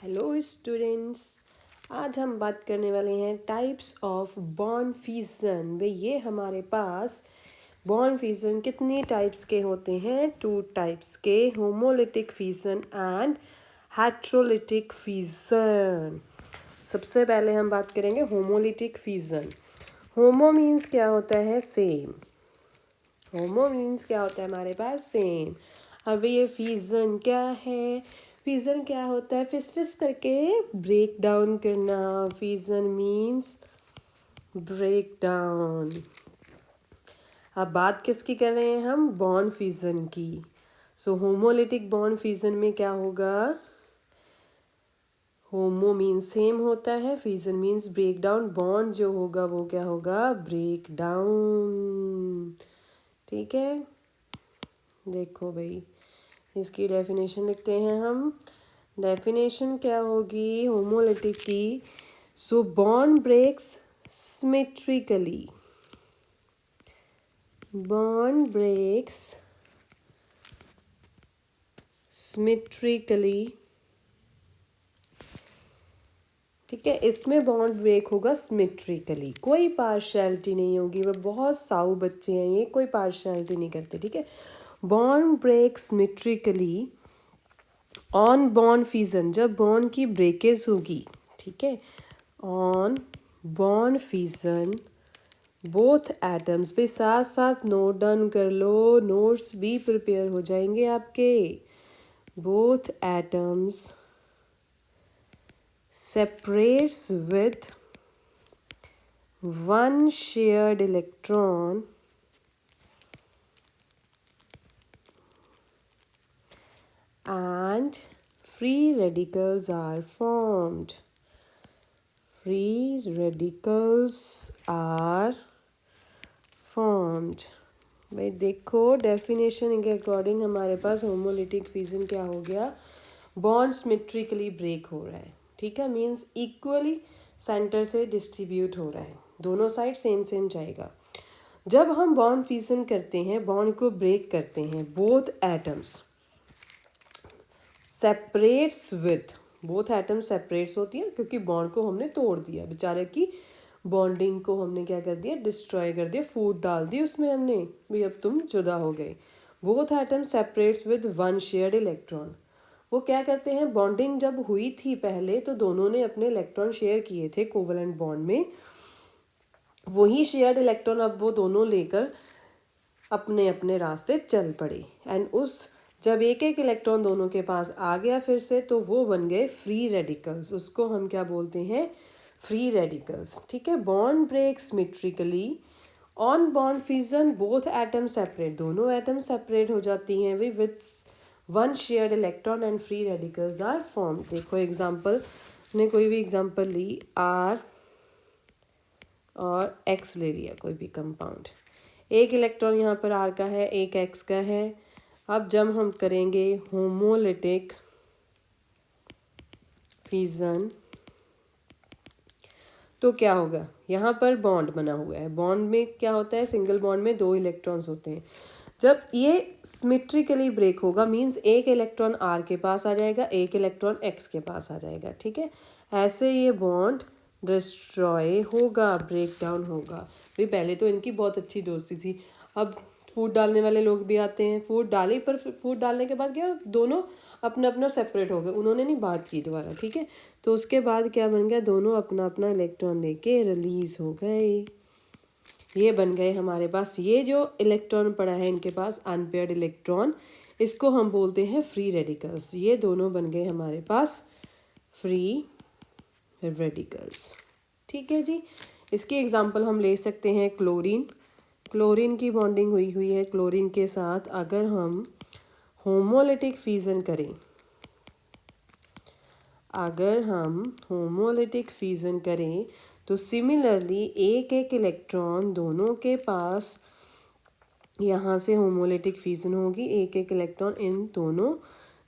Hello students. आज हम बात करने वाले हैं टाइप्स ऑफ बॉन्ड फिजन। वे ये हमारे पास बॉन्ड फिजन कितनी टाइप्स के होते हैं? 2 टाइप्स के, homolytic fission and heterolytic fission. सबसे पहले हम बात करेंगे होमोलिटिक फिजन। होमो मीन्स क्या होता है? सेम। होमो मीन्स क्या होता है हमारे पास? सेम। अब ये फिजन क्या है? फिजन क्या होता है? फिस करके ब्रेक डाउन करना। Fission means break down. अब बात किसकी कर रहे हैं हम? बॉन्ड फिजन की। सो होमोलिटिक बॉन्ड फिजन में क्या होगा? होमो मीन्स सेम होता है, fission means break down. Bond जो होगा वो क्या होगा? Break down. ठीक है, देखो भाई, इसकी डेफिनेशन लिखते हैं हम। डेफिनेशन क्या होगी होमोलिटिक की? So bond breaks symmetrically. Bond breaks symmetrically. ठीक है, इसमें बॉन्ड ब्रेक होगा सिमेट्रिकली, कोई पार्शियलिटी नहीं होगी। वह बहुत साउ बच्चे हैं ये, कोई पार्शियलिटी नहीं करते। ठीक है, bond break symmetrically on bond fission, जब बॉन्ड की ब्रेकेज होगी। ठीक है, on bond fission both atoms. भी साथ साथ नोट डाउन कर लो, नोट्स भी प्रिपेयर हो जाएंगे आपके। Both atoms separates with one shared electron and free radicals are formed. Free radicals are formed. भाई देखो, डेफिनेशन के अकॉर्डिंग हमारे पास होमोलिटिक फिजन क्या हो गया? बॉन्ड सिमेट्रिकली ब्रेक हो रहा है। ठीक है, मीन्स इक्वली सेंटर से डिस्ट्रीब्यूट हो रहा है, दोनों साइड सेम सेम जाएगा। जब हम बॉन्ड फिजन करते हैं, बॉन्ड को ब्रेक करते हैं, both atoms separates with, both atoms separates होती है क्योंकि बॉन्ड को हमने तोड़ दिया, बेचारे की बॉन्डिंग को हमने क्या कर दिया? डिस्ट्रॉय कर दिया, फूट डाल दी उसमें हमने, भाई अब तुम जुदा हो गए। Both atoms separates with one shared electron. वो क्या करते हैं? बॉन्डिंग जब हुई थी पहले तो दोनों ने अपने इलेक्ट्रॉन शेयर किए थे कोवलेंट बॉन्ड में, वही शेयर्ड इलेक्ट्रॉन अब वो दोनों लेकर अपने अपने रास्ते चल पड़े। एंड उस जब एक एक इलेक्ट्रॉन दोनों के पास आ गया फिर से, तो वो बन गए फ्री रेडिकल्स। उसको हम क्या बोलते हैं? Free radicals. ठीक है, bond break symmetrically on bond fission both atom separate, दोनों एटम सेपरेट हो जाती हैं वे with one shared electron and free radicals are form. देखो एग्जांपल ने कोई भी एग्जांपल ली, आर और एक्स ले लिया, कोई भी कंपाउंड। एक इलेक्ट्रॉन यहाँ पर आर का है, एक एक्स का है। अब जब हम करेंगे होमोलिटिक फिजन तो क्या होगा? यहाँ पर बॉन्ड बना हुआ है, बॉन्ड में क्या होता है? सिंगल बॉन्ड में 2 इलेक्ट्रॉन्स होते हैं। जब ये सिमेट्रिकली ब्रेक होगा मींस एक इलेक्ट्रॉन आर के पास आ जाएगा, एक इलेक्ट्रॉन एक्स के पास आ जाएगा। ठीक है, ऐसे ये बॉन्ड डिस्ट्रॉय होगा, ब्रेक डाउन होगा। भाई पहले तो इनकी बहुत अच्छी दोस्ती थी, अब फूड डालने वाले लोग भी आते हैं, फूड डाले, पर फूड डालने के बाद क्या, दोनों अपना अपना सेपरेट हो गए, उन्होंने नहीं बात की दोबारा। ठीक है, तो उसके बाद क्या बन गया? दोनों अपना अपना इलेक्ट्रॉन लेके रिलीज हो गए। ये बन गए हमारे पास, ये जो इलेक्ट्रॉन पड़ा है इनके पास अनपेयर्ड इलेक्ट्रॉन, इसको हम बोलते हैं फ्री रेडिकल्स। ये दोनों बन गए हमारे पास फ्री रेडिकल्स। ठीक है जी, इसकी एग्जांपल हम ले सकते हैं क्लोरीन। क्लोरीन की बॉन्डिंग हुई हुई है क्लोरीन के साथ, अगर हम होमोलिटिक फिजन करें, अगर हम होमोलिटिक फिजन करें तो सिमिलरली एक एक इलेक्ट्रॉन दोनों के पास यहाँ से होमोलिटिक फिजन होगी, एक एक इलेक्ट्रॉन इन दोनों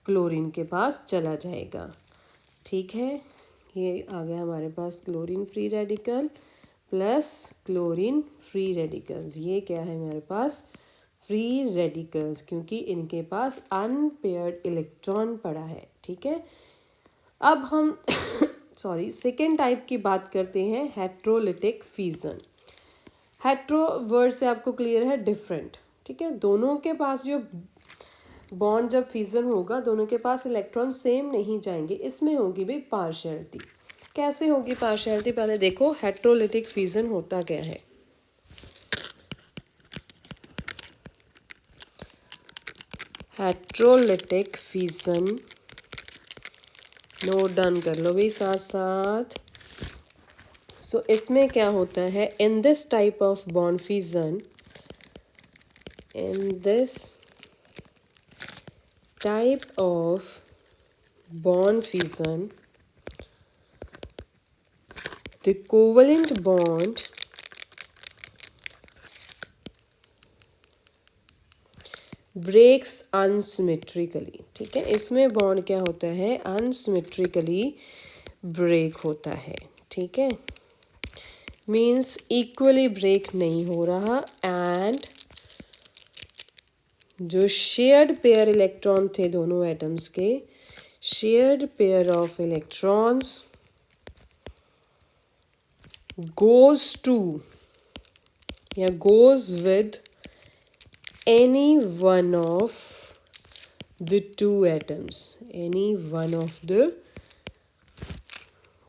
क्लोरीन के पास चला जाएगा। ठीक है, ये आ गया हमारे पास chlorine free radical plus chlorine free radicals. ये क्या है हमारे पास? फ्री रेडिकल्स, क्योंकि इनके पास अनपेयर्ड इलेक्ट्रॉन पड़ा है। ठीक है, अब हम सॉरी सेकेंड टाइप की बात करते हैं, हेट्रोलिटिक फ्यूजन। हेट्रो वर्ड से आपको क्लियर है डिफरेंट, ठीक है। दोनों के पास जो बॉन्ड जब फ्यूजन होगा दोनों के पास इलेक्ट्रॉन सेम नहीं जाएंगे, इसमें होगी भाई पार्शियलिटी। कैसे होगी पार्शियलिटी, पहले देखो हेट्रोलिटिक फ्यूजन होता क्या है। हेट्रोलिटिक फ्यूजन नोट डाउन कर लो भाई साथ साथ। सो इसमें क्या होता है, इन this type of bond fusion, in this type of bond fission, the covalent bond breaks unsymmetrically, ठीक है। इसमें बॉन्ड क्या होता है, अनसिमेट्रिकली ब्रेक होता है, ठीक है। मीन्स इक्वली ब्रेक नहीं हो रहा, एंड जो शेयर्ड पेयर इलेक्ट्रॉन थे दोनों एटम्स के, shared pair of electrons goes to या goes with any one of the two atoms, any one of the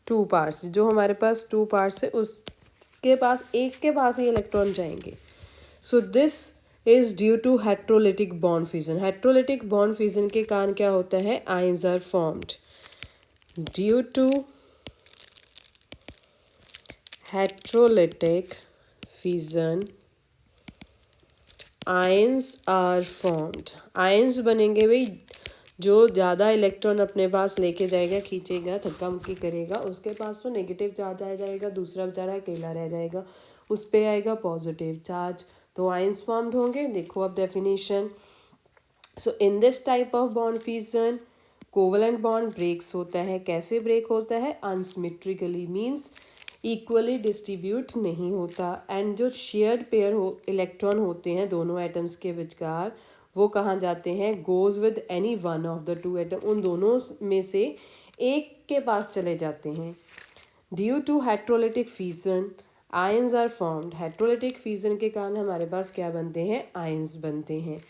two parts। जो हमारे पास two parts है उसके पास एक के पास ही इलेक्ट्रॉन जाएंगे। So this is due to heterolytic bond fusion. Heterolytic bond fusion के कारण क्या होता है, ions are formed. Due to heterolytic fusion ions are formed. Ions बनेंगे भाई, जो ज़्यादा इलेक्ट्रॉन अपने पास लेके जाएगा, खींचेगा, धक्का मुक्की करेगा, उसके पास तो नेगेटिव चार्ज आ जाएगा, दूसरा बेचारा अकेला रह जाएगा, उस पर आएगा पॉजिटिव चार्ज, तो आयंस फॉर्म्ड होंगे। देखो अब definition. So in this type of bond fusion covalent bond breaks होता है। कैसे ब्रेक होता है, अनसिमेट्रिकली, मीन्स इक्वली डिस्ट्रीब्यूट नहीं होता। एंड जो शेयर्ड पेयर इलेक्ट्रॉन होते हैं दोनों एटम्स के विचकार, वो कहाँ जाते हैं, goes with any one of the two atom, उन दोनों में से एक के पास चले जाते हैं। Due to heterolytic fusion ions are formed. Heterolytic fusion के कारण हमारे पास क्या बनते हैं, आयंस बनते हैं।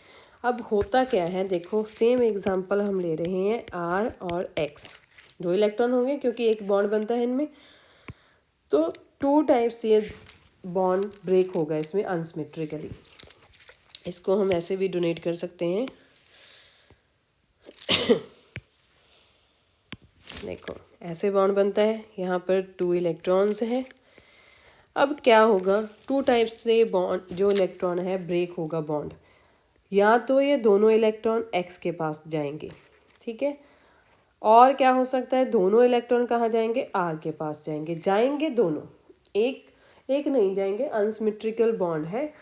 अब होता क्या है, देखो सेम एग्जांपल हम ले रहे हैं, आर और एक्स, दो इलेक्ट्रॉन होंगे क्योंकि एक बॉन्ड बनता है इनमें, तो टू टाइप से बॉन्ड ब्रेक होगा इसमें अनसिमेट्रिकली। इसको हम ऐसे भी डोनेट कर सकते हैं। देखो ऐसे बॉन्ड बनता है, यहाँ पर टू इलेक्ट्रॉन्स हैं। अब क्या होगा, टू टाइप्स से बॉन्ड जो इलेक्ट्रॉन है ब्रेक होगा बॉन्ड, या तो ये दोनों इलेक्ट्रॉन एक्स के पास जाएंगे, ठीक है, और क्या हो सकता है, दोनों इलेक्ट्रॉन कहाँ जाएंगे, आर के पास जाएंगे। जाएंगे दोनों, एक एक नहीं जाएंगे, अनसिमेट्रिकल बॉन्ड है।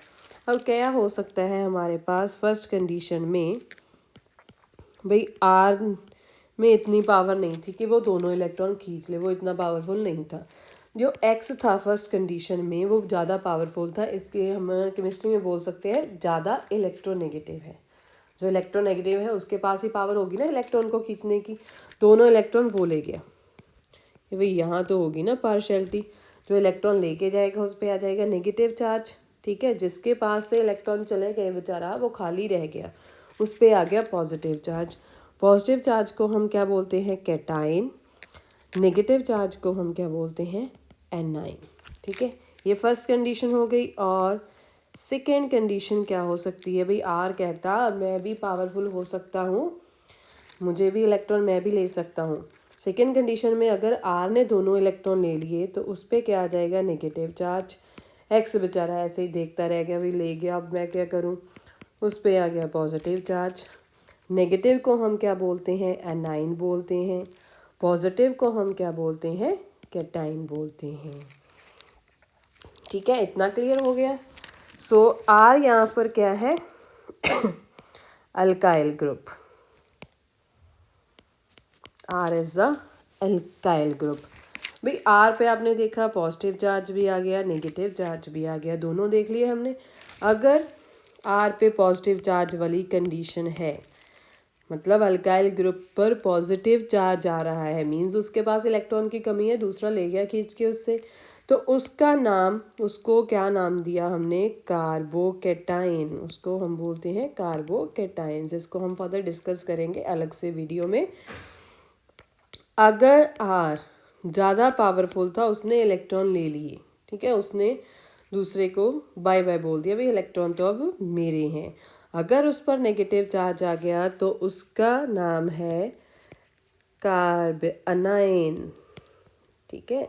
अब क्या हो सकता है हमारे पास, फर्स्ट कंडीशन में भाई आर में इतनी पावर नहीं थी कि वो दोनों इलेक्ट्रॉन खींच ले, वो इतना पावरफुल नहीं था। जो एक्स था फर्स्ट कंडीशन में वो ज़्यादा पावरफुल था, इसलिए हम केमिस्ट्री में बोल सकते हैं ज़्यादा इलेक्ट्रोनेगेटिव है। जो इलेक्ट्रोनेगेटिव है उसके पास ही पावर होगी ना इलेक्ट्रॉन को खींचने की, दोनों इलेक्ट्रॉन वो ले गया। भाई यहाँ तो होगी ना पार्शियलिटी, जो इलेक्ट्रॉन लेके जाएगा उस पर आ जाएगा नेगेटिव चार्ज, ठीक है। जिसके पास से इलेक्ट्रॉन चले गए बेचारा, वो खाली रह गया, उस पर आ गया पॉजिटिव चार्ज। पॉजिटिव चार्ज को हम क्या बोलते हैं, कैटाइन। नेगेटिव चार्ज को हम क्या बोलते हैं, एनाइन, ठीक है। ये फर्स्ट कंडीशन हो गई। और सेकेंड कंडीशन क्या हो सकती है, भाई आर कहता मैं भी पावरफुल हो सकता हूँ, मुझे भी इलेक्ट्रॉन मैं भी ले सकता हूँ। सेकेंड कंडीशन में अगर आर ने दोनों इलेक्ट्रॉन ले लिए तो उस पर क्या आ जाएगा, नेगेटिव चार्ज। एक्स बेचारा ऐसे ही देखता रह गया, भाई ले गया अब मैं क्या करूँ, उस पर आ गया पॉजिटिव चार्ज। नेगेटिव को हम क्या बोलते हैं, एनाइन बोलते हैं। पॉजिटिव को हम क्या बोलते हैं, कैटाइन बोलते हैं, ठीक है। इतना क्लियर हो गया। सो आर यहाँ पर क्या है, alkyl group. R is the alkyl group. भाई आर पे आपने देखा पॉजिटिव चार्ज भी आ गया, नेगेटिव चार्ज भी आ गया, दोनों देख लिए हमने। अगर आर पे पॉजिटिव चार्ज वाली कंडीशन है मतलब अल्काइल ग्रुप पर पॉजिटिव चार्ज आ रहा है, मीन्स उसके पास इलेक्ट्रॉन की कमी है, दूसरा ले गया खींच के उससे, तो उसका नाम, उसको क्या नाम दिया हमने, कार्बोकेटाइन, उसको हम बोलते हैं कार्बोकेटाइंस। इसको हम फर्दर डिस्कस करेंगे अलग से वीडियो में। अगर आर ज़्यादा पावरफुल था, उसने इलेक्ट्रॉन ले लिए, ठीक है, उसने दूसरे को बाय बाय बोल दिया, भाई इलेक्ट्रॉन तो अब मेरे हैं। अगर उस पर नेगेटिव चार्ज आ गया तो उसका नाम है कार्ब एनाइन, ठीक है,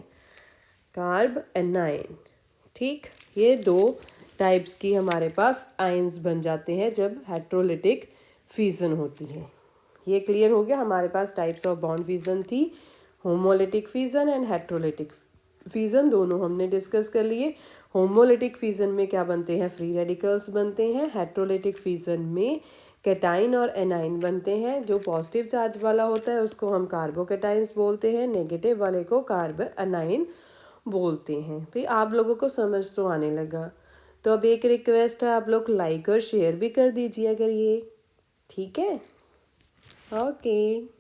कार्ब एनाइन। ठीक, ये दो टाइप्स की हमारे पास आयंस बन जाते हैं जब हेट्रोलिटिक फ्यूजन होती है। ये क्लियर हो गया, हमारे पास टाइप्स ऑफ बॉन्ड फ्यूजन थी, homolytic fusion and heterolytic fusion, दोनों हमने डिस्कस कर लिए। होमोलिटिक फ्यूजन में क्या बनते हैं, फ्री रेडिकल्स बनते हैं। हेट्रोलिटिक फ्यूजन में कैटाइन और एनाइन बनते हैं। जो पॉजिटिव चार्ज वाला होता है उसको हम कार्बोकेटाइंस बोलते हैं, नेगेटिव वाले को कार्ब एनाइन बोलते हैं। भाई आप लोगों को समझ तो आने लगा। तो अब एक रिक्वेस्ट है, आप लोग लाइक और शेयर भी कर दीजिए अगर ये ठीक है। ओके।